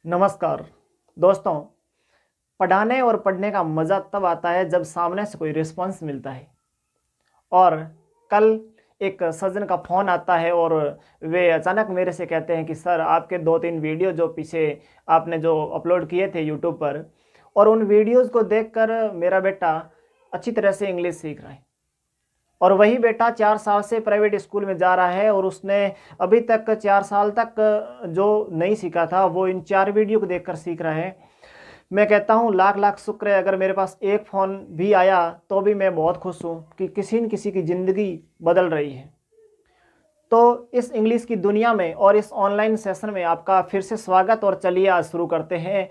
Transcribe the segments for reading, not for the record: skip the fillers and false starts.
नमस्कार दोस्तों। पढ़ाने और पढ़ने का मज़ा तब आता है जब सामने से कोई रिस्पांस मिलता है। और कल एक सज्जन का फ़ोन आता है और वे अचानक मेरे से कहते हैं कि सर आपके 2-3 वीडियो जो पीछे आपने जो अपलोड किए थे यूट्यूब पर, और उन वीडियोज़ को देखकर मेरा बेटा अच्छी तरह से इंग्लिश सीख रहा है। और वही बेटा 4 साल से प्राइवेट स्कूल में जा रहा है और उसने अभी तक 4 साल तक जो नहीं सीखा था वो इन 4 वीडियो को देखकर सीख रहा है। मैं कहता हूँ लाख लाख शुक्र है, अगर मेरे पास एक फ़ोन भी आया तो भी मैं बहुत खुश हूँ कि किसी न किसी की ज़िंदगी बदल रही है। तो इस इंग्लिश की दुनिया में और इस ऑनलाइन सेशन में आपका फिर से स्वागत। और चलिए आज शुरू करते हैं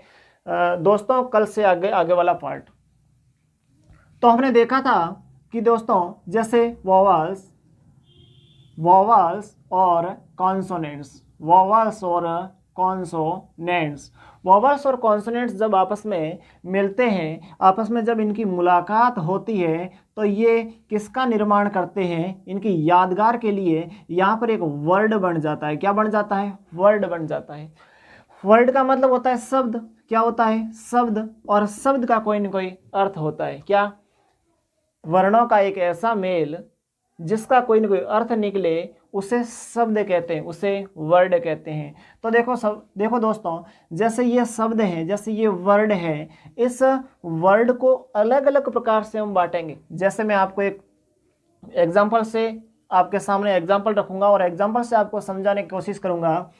दोस्तों कल से आगे आगे वाला पार्ट। तो हमने देखा था कि दोस्तों जैसे वोवल्स और कॉन्सोनेंट्स, वोवल्स और कॉन्सोनेंट्स जब आपस में मिलते हैं, आपस में जब इनकी मुलाकात होती है तो ये किसका निर्माण करते हैं? इनकी यादगार के लिए यहाँ पर एक वर्ड बन जाता है। क्या बन जाता है? वर्ड बन जाता है। वर्ड का मतलब होता है शब्द। क्या होता है? शब्द। और शब्द का कोई न कोई अर्थ होता है। क्या? वर्णों का एक ऐसा मेल जिसका कोई न कोई अर्थ निकले उसे शब्द कहते हैं, उसे वर्ड कहते हैं। तो देखो दोस्तों, जैसे ये शब्द हैं, जैसे ये वर्ड है, इस वर्ड को अलग अलग प्रकार से हम बांटेंगे। जैसे मैं आपको एक एग्जाम्पल से आपके सामने एग्जाम्पल रखूंगा और एग्जाम्पल से आपको समझाने की कोशिश करूंगा।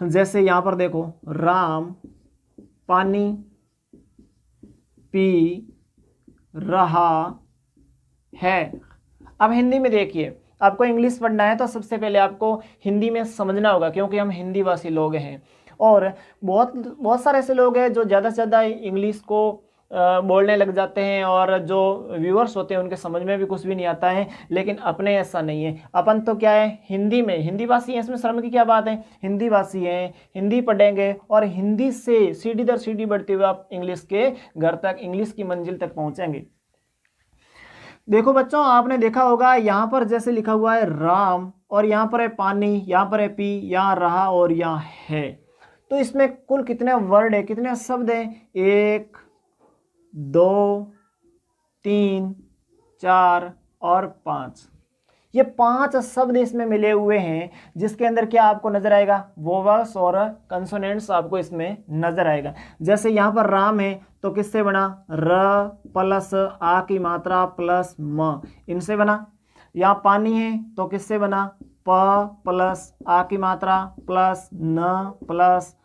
जैसे यहाँ पर देखो, राम पानी पी रहा है। अब हिंदी में देखिए, आपको इंग्लिश पढ़ना है तो सबसे पहले आपको हिंदी में समझना होगा, क्योंकि हम हिंदी भाषी लोग हैं। और बहुत सारे ऐसे लोग हैं जो ज़्यादा से ज़्यादा इंग्लिश को बोलने लग जाते हैं और जो व्यूअर्स होते हैं उनके समझ में भी कुछ भी नहीं आता है। लेकिन अपने ऐसा नहीं है। अपन तो क्या है, हिंदी में हिंदी भाषी हैं, इसमें शर्म की क्या बात है? हिंदी भाषी हैं, हिंदी पढ़ेंगे और हिंदी से सीढ़ी दर सीढ़ी बढ़ते हुए आप इंग्लिश के घर तक, इंग्लिश की मंजिल तक पहुँचेंगे। देखो बच्चों, आपने देखा होगा यहाँ पर जैसे लिखा हुआ है राम, और यहाँ पर है पानी, यहाँ पर है पी, यहाँ रहा और यहाँ है। तो इसमें कुल कितने वर्ड है, कितने शब्द हैं? 1 2 3 4 और 5। ये 5 शब्द इसमें मिले हुए हैं, जिसके अंदर क्या आपको नजर आएगा? वोवल्स और कंसोनेंट्स आपको इसमें नजर आएगा। जैसे यहाँ पर राम है तो किससे बना? र प्लस आ की मात्रा प्लस म, इनसे बना। यहाँ पानी है तो किससे बना? प प्लस आ की मात्रा प्लस न प्लस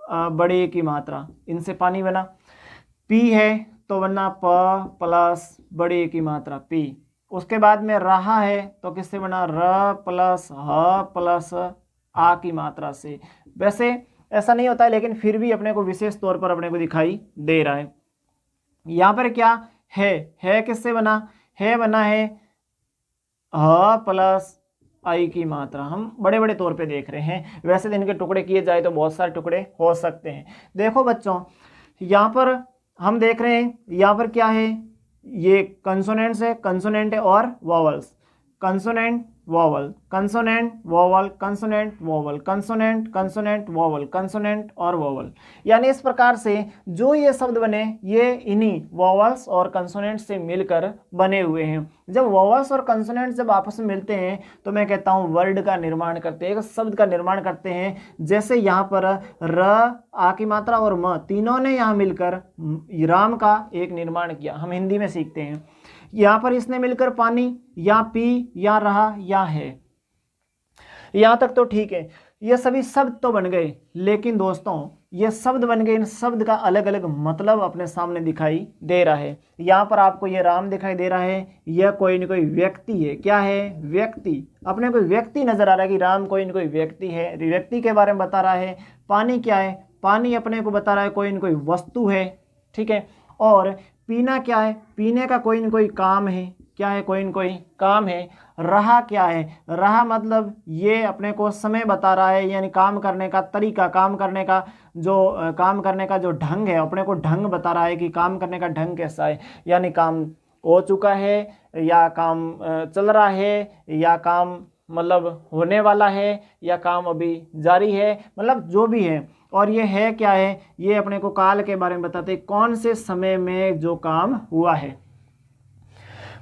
बड़ी की मात्रा, इनसे पानी बना। पी है तो बना प प्लस बड़ी की मात्रा पी। उसके बाद में रहा है तो किससे बना? र प्लस ह प्लस आ की मात्रा से। वैसे ऐसा नहीं होता है, लेकिन फिर भी अपने को विशेष तौर पर अपने को दिखाई दे रहा है। यहाँ पर क्या है किससे बना? है बना है ह प्लस आई की मात्रा। हम बड़े बड़े तौर पे देख रहे हैं, वैसे तो इनके टुकड़े किए जाए तो बहुत सारे टुकड़े हो सकते हैं। देखो बच्चों, यहाँ पर हम देख रहे हैं, यहाँ पर क्या है? ये कंसोनेंट्स है, कंसोनेंट है और vowels. Consonant vowel, consonant vowel, consonant vowel, consonant consonant vowel, consonant और वोवल। यानी इस प्रकार से जो ये शब्द बने, ये इन्हीं वोवल्स और कंसोनेंट से मिलकर बने हुए हैं। जब वोवल्स और कंसोनेंट जब आपस में मिलते हैं तो मैं कहता हूँ वर्ड का निर्माण करते हैं, एक शब्द का निर्माण करते हैं। जैसे यहाँ पर र, आ की मात्रा और म, तीनों ने यहाँ मिलकर राम का एक निर्माण किया। हम हिंदी में सीखते हैं। यहाँ पर इसने मिलकर पानी, या पी, या रहा, या है। यहाँ तक तो ठीक है, ये सभी शब्द तो बन गए। लेकिन दोस्तों ये शब्द बन गए, इन शब्द का अलग अलग मतलब अपने सामने दिखाई दे रहा है। यहाँ पर आपको ये राम दिखाई दे रहा है, यह कोई न कोई व्यक्ति है। क्या है? व्यक्ति। अपने कोई व्यक्ति नजर आ रहा है कि राम कोई न कोई व्यक्ति है, व्यक्ति के बारे में बता रहा है। पानी क्या है? पानी अपने को बता रहा है कोई न कोई वस्तु है। ठीक है। और पीना क्या है? पीने का कोई न कोई काम है। क्या है? कोई न कोई काम है। रहा क्या है? रहा मतलब ये अपने को समय बता रहा है, यानी काम करने का तरीका, काम करने का जो ढंग है, अपने को ढंग बता रहा है कि काम करने का ढंग कैसा है। यानी काम हो चुका है, या काम चल रहा है, या काम मतलब होने वाला है, या काम अभी जारी है, मतलब जो भी है। और ये है क्या है, ये अपने को काल के बारे में बताते हैं, कौन से समय में जो काम हुआ है।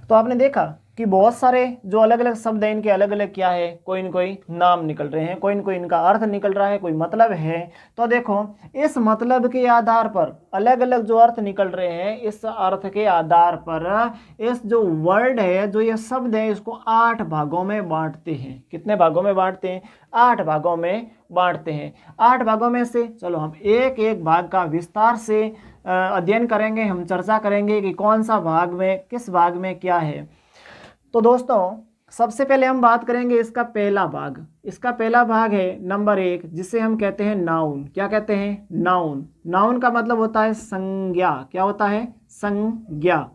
तो आपने देखा कि बहुत सारे जो अलग अलग शब्द हैं इनके अलग अलग क्या है, कोई न कोई नाम निकल रहे हैं, कोई न कोई इनका अर्थ निकल रहा है, कोई मतलब है। तो देखो इस मतलब के आधार पर अलग अलग जो अर्थ निकल रहे हैं, इस अर्थ के आधार पर इस जो वर्ड है, जो ये शब्द है, इसको 8 भागों में बांटते हैं। कितने भागों में बांटते हैं? 8 भागों में बांटते हैं। 8 भागों में से चलो हम एक एक भाग का विस्तार से अध्ययन करेंगे, हम चर्चा करेंगे कि कौन सा भाग में, किस भाग में क्या है। तो दोस्तों सबसे पहले हम बात करेंगे इसका पहला भाग। इसका पहला भाग है नंबर 1, जिसे हम कहते हैं नाउन। क्या कहते हैं? नाउन। नाउन का मतलब होता है संज्ञा। क्या होता है? संज्ञा।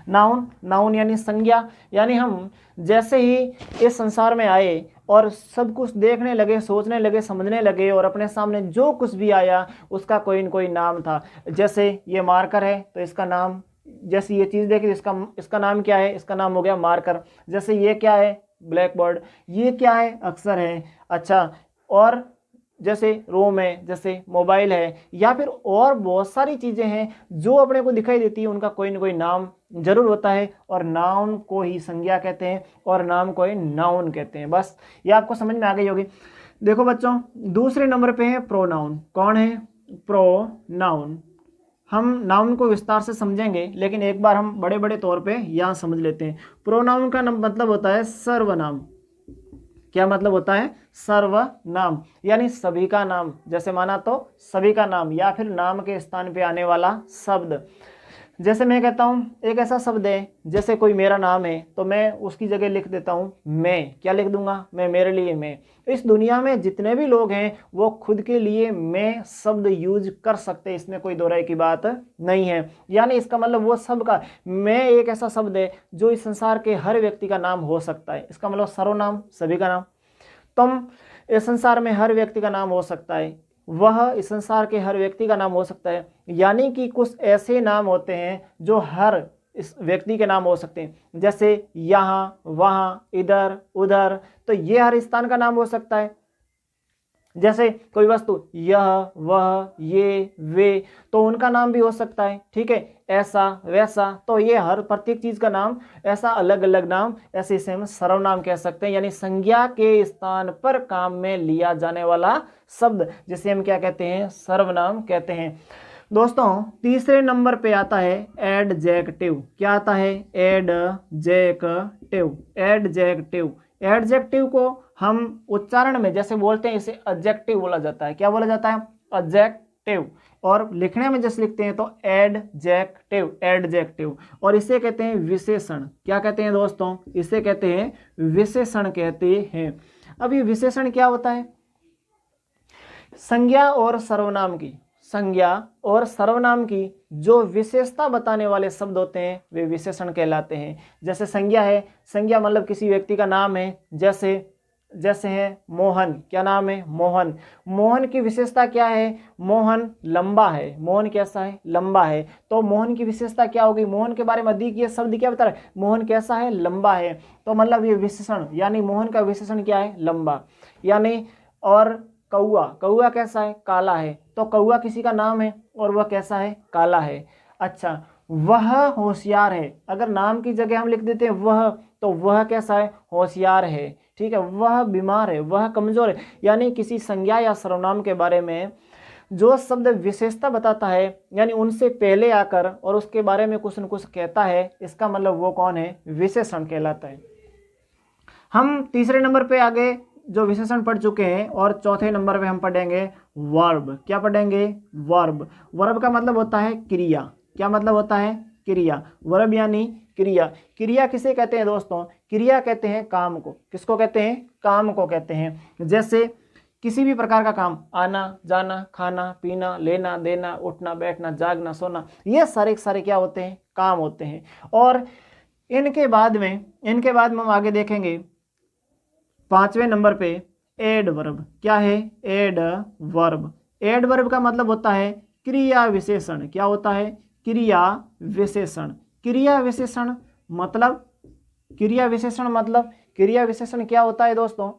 नाउन, नाउन यानी संज्ञा, यानी हम जैसे ही इस संसार में आए और सब कुछ देखने लगे, सोचने लगे, समझने लगे, और अपने सामने जो कुछ भी आया उसका कोई न कोई नाम था। जैसे ये मार्कर है तो इसका नाम, जैसे ये चीज़ देखी इसका नाम क्या है? इसका नाम हो गया मार्कर। जैसे ये क्या है? Black board. ये क्या है? अक्षर है। अच्छा, और जैसे रोम है, जैसे मोबाइल है, या फिर और बहुत सारी चीज़ें हैं जो अपने को दिखाई देती है, उनका कोई ना कोई नाम जरूर होता है, और नाउन को ही संज्ञा कहते हैं और नाम को ही नाउन कहते हैं। बस ये आपको समझ में आ गई होगी। देखो बच्चों, दूसरे नंबर पे है प्रोनाउन। कौन है? प्रोनाउन। हम नाउन को विस्तार से समझेंगे, लेकिन एक बार हम बड़े बड़े तौर पे यहाँ समझ लेते हैं। प्रोनाउन का मतलब होता है सर्वनाम। क्या मतलब होता है? सर्वनाम, यानी सभी का नाम। जैसे माना तो सभी का नाम, या फिर नाम के स्थान पे आने वाला शब्द। जैसे मैं कहता हूँ एक ऐसा शब्द है, जैसे कोई मेरा नाम है तो मैं उसकी जगह लिख देता हूँ मैं। क्या लिख दूंगा? मैं, मेरे लिए मैं। इस दुनिया में जितने भी लोग हैं वो खुद के लिए मैं शब्द यूज कर सकते हैं, इसमें कोई दो राय की बात नहीं है। यानी इसका मतलब वो सबका मैं एक ऐसा शब्द है जो इस संसार के हर व्यक्ति का नाम हो सकता है। इसका मतलब सर्वनाम, सभी का नाम। तुम इस संसार में हर व्यक्ति का नाम हो सकता है, वह इस संसार के हर व्यक्ति का नाम हो सकता है। यानी कि कुछ ऐसे नाम होते हैं जो हर इस व्यक्ति के नाम हो सकते हैं। जैसे यहाँ, वहाँ, इधर, उधर, तो ये हर स्थान का नाम हो सकता है। जैसे कोई वस्तु, यह, वह, ये, वे, तो उनका नाम भी हो सकता है। ठीक है, ऐसा, वैसा, तो ये हर प्रत्येक चीज का नाम, ऐसा अलग अलग नाम, ऐसे इसे हम सर्वनाम कह सकते हैं। यानी संज्ञा के स्थान पर काम में लिया जाने वाला शब्द, जिसे हम क्या कहते हैं? सर्वनाम कहते हैं। दोस्तों तीसरे नंबर पे आता है एडजेक्टिव। क्या आता है? एडजेक्टिव। एडजेक्टिव। एडजेक्टिव को हम उच्चारण में जैसे बोलते हैं, इसे एडजेक्टिव बोला जाता है। क्या बोला जाता है? एडजेक्टिव। और लिखने में जैसे लिखते हैं तो एडजेक्टिव, एडजेक्टिव। और इसे कहते हैं विशेषण। क्या कहते हैं दोस्तों? इसे कहते हैं विशेषण कहते हैं। अब ये विशेषण क्या होता है? संज्ञा और सर्वनाम की, संज्ञा और सर्वनाम की जो विशेषता बताने वाले शब्द होते हैं वे विशेषण कहलाते हैं। जैसे संज्ञा है, संज्ञा मतलब किसी व्यक्ति का नाम है। जैसे है मोहन। क्या नाम है? मोहन। मोहन की विशेषता क्या है? मोहन लंबा है। मोहन कैसा है? लंबा है। तो मोहन की विशेषता क्या होगी? मोहन के बारे में अधिक ये शब्द क्या बता रहा है? मोहन कैसा है? लंबा है। तो मतलब ये विशेषण, यानी मोहन का विशेषण क्या है? लंबा। यानी और कौआ, कौआ कैसा है? काला है। तो कौआ किसी का नाम है और वह कैसा है? काला है। अच्छा, वह होशियार है। अगर नाम की जगह हम लिख देते हैं वह, तो वह कैसा है? होशियार है। ठीक है, वह बीमार है, वह कमजोर है। यानी किसी संज्ञा या सर्वनाम के बारे में जो शब्द विशेषता बताता है, यानी उनसे पहले आकर और उसके बारे में कुछ न कुछ कहता है, इसका मतलब वो कौन है? विशेषण कहलाता है। हम तीसरे नंबर पे आगे जो विशेषण पढ़ चुके हैं, और चौथे नंबर पे हम पढ़ेंगे वर्ब। क्या पढ़ेंगे? वर्ब। वर्ब का मतलब होता है क्रिया। क्या मतलब होता है? क्रिया। वर्ब यानी क्रिया। क्रिया किसे कहते हैं दोस्तों? क्रिया कहते हैं काम को। किसको कहते हैं? काम को कहते हैं। जैसे किसी भी प्रकार का काम, आना जाना, खाना पीना, लेना देना, उठना बैठना, जागना सोना, ये सारे क्या होते हैं? काम होते हैं। और इनके बाद में हम आगे देखेंगे पांचवें नंबर पे एडवर्ब। क्या है? एडवर्ब। एडवर्ब का मतलब होता है क्रिया विशेषण। क्या होता है? क्रिया विशेषण। क्रिया विशेषण मतलब क्रिया विशेषण क्या होता है दोस्तों?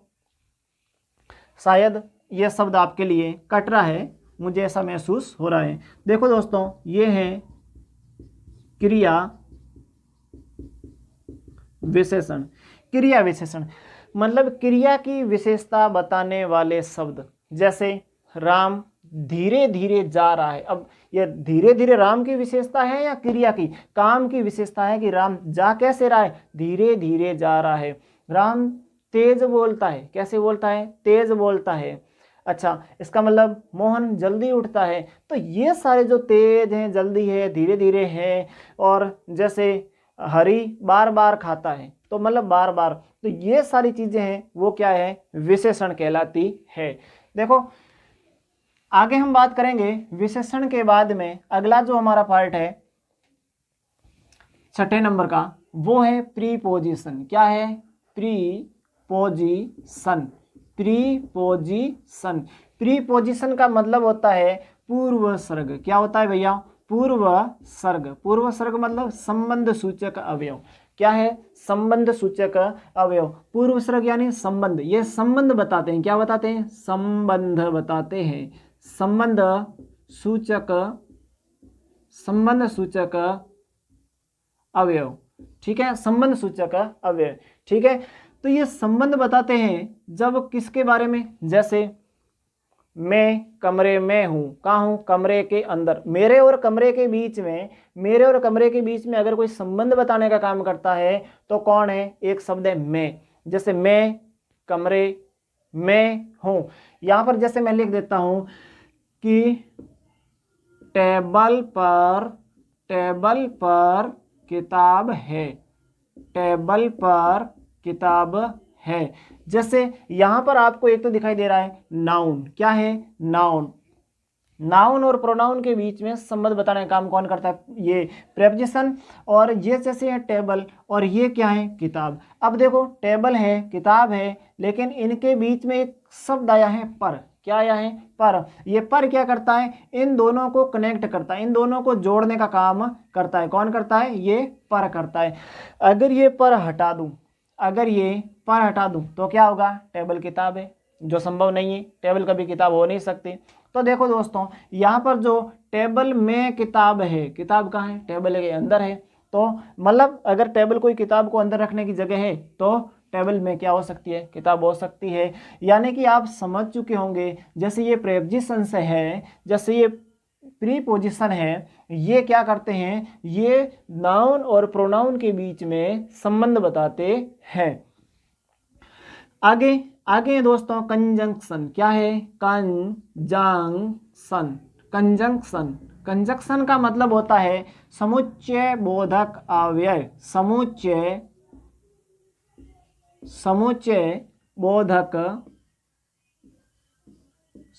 शायद ये शब्द आपके लिए कट रहा है, मुझे ऐसा महसूस हो रहा है। देखो दोस्तों, ये है क्रिया विशेषण। क्रिया विशेषण मतलब क्रिया की विशेषता बताने वाले शब्द। जैसे राम धीरे धीरे जा रहा है। अब ये धीरे धीरे राम की विशेषता है या क्रिया की, काम की विशेषता है कि राम जा कैसे रहा है, धीरे धीरे जा रहा है। राम तेज बोलता है, कैसे बोलता है, तेज बोलता है। अच्छा, इसका मतलब मोहन जल्दी उठता है। तो ये सारे जो तेज हैं, जल्दी है, धीरे धीरे है, और जैसे हरी बार बार खाता है, तो मतलब बार बार, तो ये सारी चीजें हैं वो क्या है, विशेषण कहलाती है। देखो आगे हम बात करेंगे विशेषण के बाद में। अगला जो हमारा पार्ट है 6 नंबर का, वो है प्रीपोजिशन। क्या है, प्रीपोजिशन। प्रीपोजिशन, प्रीपोजिशन का मतलब होता है पूर्व सर्ग। क्या होता है भैया, पूर्व सर्ग। पूर्व सर्ग मतलब संबंध सूचक अवयव। क्या है, संबंध सूचक अवयव। पूर्व सर्ग यानी संबंध, ये संबंध बताते हैं। क्या बताते हैं, संबंध बताते हैं। संबंध सूचक, संबंध सूचक अवयव, ठीक है, संबंध सूचक अवयव, ठीक है। तो ये संबंध बताते हैं जब किसके बारे में, जैसे मैं कमरे में हूँ, कहाँ हूँ, कमरे के अंदर। मेरे और कमरे के बीच में, मेरे और कमरे के बीच में अगर कोई संबंध बताने का काम करता है तो कौन है, एक शब्द है मैं। जैसे मैं कमरे में हूँ, यहाँ पर जैसे मैं लिख देता हूँ कि टेबल पर, टेबल पर किताब है, टेबल पर किताब है। जैसे यहां पर आपको एक तो दिखाई दे रहा है नाउन। क्या है, नाउन। नाउन और प्रोनाउन के बीच में संबंध बताने का काम कौन करता है, ये प्रेपोजिशन। और ये जैसे है टेबल, और ये क्या है, किताब। अब देखो टेबल है, किताब है, लेकिन इनके बीच में एक शब्द आया है पर। क्या आया है, पर। ये पर क्या करता है, इन दोनों को कनेक्ट करता है, इन दोनों को जोड़ने का काम करता है। कौन करता है, ये पर करता है। अगर ये पर हटा दूं, अगर ये पर हटा दूं तो क्या होगा, टेबल किताब है, जो संभव नहीं है, टेबल कभी किताब हो नहीं सकती। तो देखो दोस्तों, यहाँ पर जो टेबल में किताब है, किताब कहाँ है, टेबल के अंदर है। तो मतलब अगर टेबल कोई किताब को अंदर रखने की जगह है तो टेबल में क्या हो सकती है, किताब हो सकती है। यानी कि आप समझ चुके होंगे, जैसे ये प्रेपोजिशन से है, जैसे ये प्रीपोजिशन है, ये क्या करते हैं, ये नाउन और प्रोनाउन के बीच में संबंध बताते हैं। आगे आगे दोस्तों, कंजंक्शन। क्या है, कंजंक्शन। कंजंक्शन, कंजंक्शन का मतलब होता है समुच्चय बोधक अव्यय। समुच्चय, समुच्चय बोधक,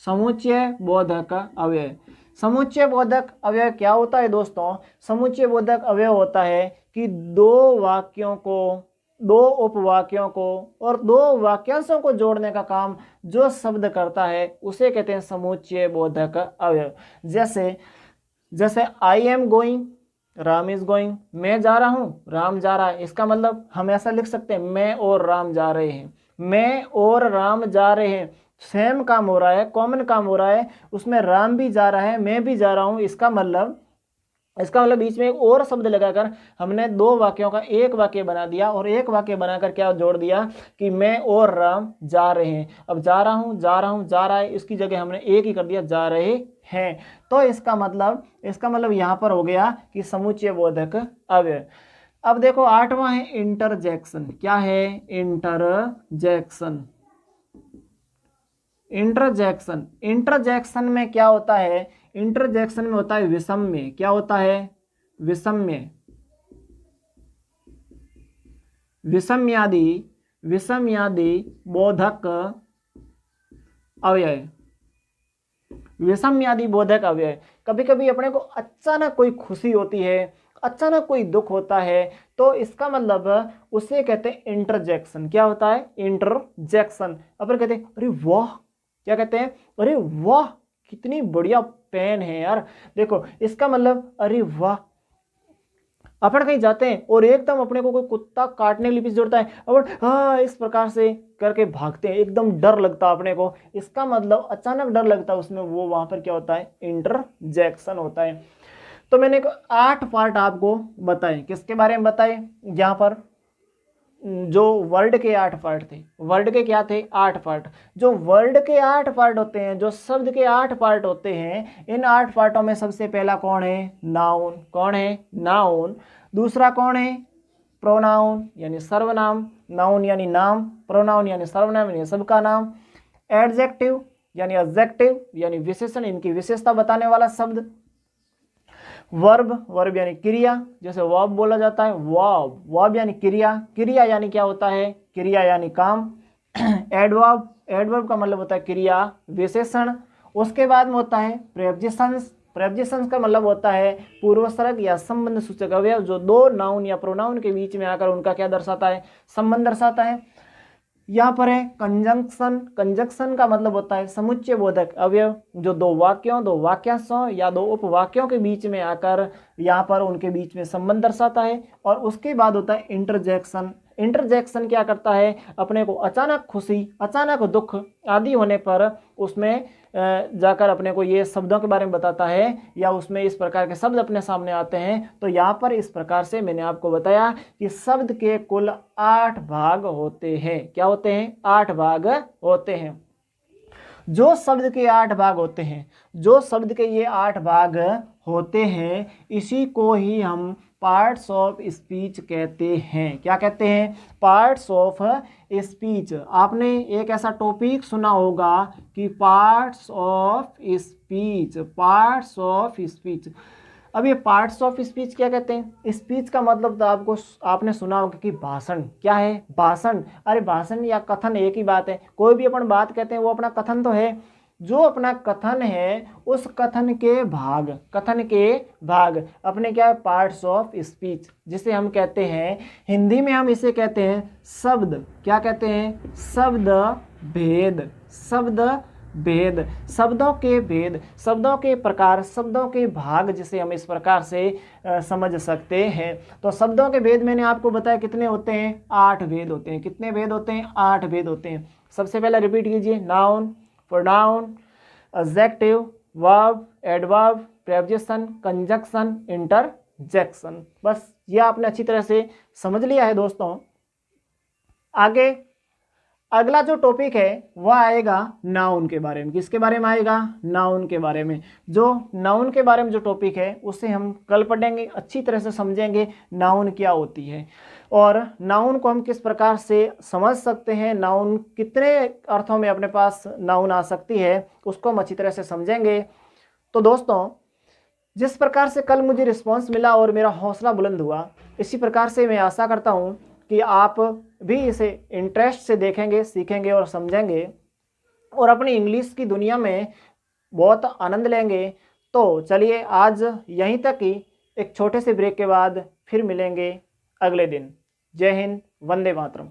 समुच्चय बोधक अव्यय। समुच्चय बोधक अव्यय क्या होता है दोस्तों, समुच्चय बोधक अव्यय होता है कि दो वाक्यों को, दो उपवाक्यों को और दो वाक्यांशों को जोड़ने का काम जो शब्द करता है उसे कहते हैं समुच्चय बोधक अवयव। जैसे जैसे I am going, Ram is going. मैं जा रहा हूँ, राम जा रहा है। इसका मतलब हम ऐसा लिख सकते हैं, मैं और राम जा रहे हैं। मैं और राम जा रहे हैं, सेम काम हो रहा है, कॉमन काम हो रहा है, उसमें राम भी जा रहा है, मैं भी जा रहा हूँ। इसका मतलब बीच में एक और शब्द लगाकर हमने दो वाक्यों का एक वाक्य बना दिया, और एक वाक्य बनाकर क्या जोड़ दिया कि मैं और राम जा रहे हैं। अब जा रहा हूं, जा रहा हूं, जा रहा है, इसकी जगह हमने एक ही कर दिया, जा रहे हैं। तो इसका मतलब यहां पर हो गया कि समुच्चय बोधक अव्यय। अब देखो 8वां है इंटरजेक्शन। क्या है, इंटरजेक्शन। इंटरजेक्शन, इंटरजेक्शन में क्या होता है, इंटरजेक्शन में होता है विषम्य। क्या होता है, विषम्य। विषम्यादि, विषम्यादि बोधक अव्यय। विषम्यादि बोधक अव्यय। कभी कभी अपने को अचानक कोई खुशी होती है, अचानक कोई दुख होता है, तो इसका मतलब उसे कहते हैं इंटरजेक्शन। क्या होता है, इंटरजेक्शन। अपन कहते हैं अरे वाह, क्या कहते हैं, अरे वाह कितनी बढ़िया पेन है यार, देखो। इसका मतलब अरे वाह, अपन कहीं जाते हैं और एकदम अपने को कोई कुत्ता काटने के लिए पीछे जोड़ता है, अपन हाँ इस प्रकार से करके भागते हैं, एकदम डर लगता है अपने को, इसका मतलब अचानक डर लगता है उसमें, वो वहां पर क्या होता है, इंटरजेक्शन होता है। तो मैंने 8 पार्ट आपको बताए, किसके बारे में बताए, यहाँ पर जो वर्ड के 8 पार्ट थे, वर्ड के क्या थे, 8 पार्ट। जो वर्ड के 8 पार्ट होते हैं, जो शब्द के 8 पार्ट होते हैं, इन 8 पार्टों में सबसे पहला कौन है, नाउन। कौन है, नाउन। दूसरा कौन है, प्रोनाउन यानी सर्वनाम, नाउन यानी नाम, प्रोनाउन यानी सर्वनाम यानी सबका नाम, एडजेक्टिव यानी एडजेक्टिव यानी विशेषण, इनकी विशेषता बताने वाला शब्द, वर्ब, वर्ब यानी क्रिया, जैसे वर्ब बोला जाता है, वर्ब, वर्ब यानी क्रिया, क्रिया यानी क्या होता है, क्रिया यानी काम। एडवर्ब, एडवर्ब का मतलब होता है क्रिया विशेषण। उसके बाद में होता है प्रेपोजिशंस, प्रेपोजिशंस का मतलब होता है पूर्वसर्ग या संबंध सूचक अवयव, जो दो नाउन या प्रोनाउन के बीच में आकर उनका क्या दर्शाता है, संबंध दर्शाता है। यहाँ पर है कंजंक्शन, कंजंक्शन का मतलब होता है समुच्चय बोधक अवयव, जो दो वाक्यों, दो वाक्यांशों या दो उपवाक्यों के बीच में आकर यहाँ पर उनके बीच में संबंध दर्शाता है। और उसके बाद होता है इंटरजेक्शन। इंटरजेक्शन क्या करता है, अपने को अचानक खुशी, अचानक दुख आदि होने पर उसमें जाकर अपने को ये शब्दों के बारे में बताता है, या उसमें इस प्रकार के शब्द अपने सामने आते हैं। तो यहाँ पर इस प्रकार से मैंने आपको बताया कि शब्द के कुल 8 भाग होते हैं। क्या होते हैं, 8 भाग होते हैं। जो शब्द के 8 भाग होते हैं, जो शब्द के ये 8 भाग होते हैं, इसी को ही हम पार्ट्स ऑफ स्पीच कहते हैं। क्या कहते हैं, पार्ट्स ऑफ स्पीच। आपने एक ऐसा टॉपिक सुना होगा कि parts of speech, parts of speech. अब ये पार्ट्स ऑफ स्पीच क्या कहते हैं, स्पीच का मतलब तो आपको, आपने सुना होगा कि भाषण। क्या है, भाषण। अरे भाषण या कथन एक ही बात है, कोई भी अपन बात कहते हैं वो अपना कथन तो है। जो अपना कथन है उस कथन के भाग, कथन के भाग अपने क्या है, पार्ट्स ऑफ स्पीच, जिसे हम कहते हैं, हिंदी में हम इसे कहते हैं शब्द। क्या कहते हैं, शब्द भेद, शब्द भेद, शब्दों के भेद, शब्दों के प्रकार, शब्दों के भाग, जिसे हम इस प्रकार से समझ सकते हैं। तो शब्दों के भेद मैंने आपको बताया कितने होते हैं, 8 भेद होते हैं। कितने भेद होते हैं, 8 भेद होते हैं। सबसे पहले रिपीट कीजिए, noun, pronoun, adjective, verb, adverb, preposition, conjunction, interjection. बस ये आपने अच्छी तरह से समझ लिया है दोस्तों। आगे अगला जो टॉपिक है वह आएगा नाउन के बारे में। किसके बारे में आएगा, नाउन के बारे में। जो नाउन के बारे में जो टॉपिक है उसे हम कल पढ़ेंगे, अच्छी तरह से समझेंगे नाउन क्या होती है और नाउन को हम किस प्रकार से समझ सकते हैं, नाउन कितने अर्थों में अपने पास नाउन आ सकती है, उसको हम अच्छी तरह से समझेंगे। तो दोस्तों, जिस प्रकार से कल मुझे रिस्पॉन्स मिला और मेरा हौसला बुलंद हुआ, इसी प्रकार से मैं आशा करता हूँ कि आप भी इसे इंटरेस्ट से देखेंगे, सीखेंगे और समझेंगे और अपनी इंग्लिश की दुनिया में बहुत आनंद लेंगे। तो चलिए आज यहीं तक ही, एक छोटे से ब्रेक के बाद फिर मिलेंगे अगले दिन। जय हिंद, वंदे मातरम।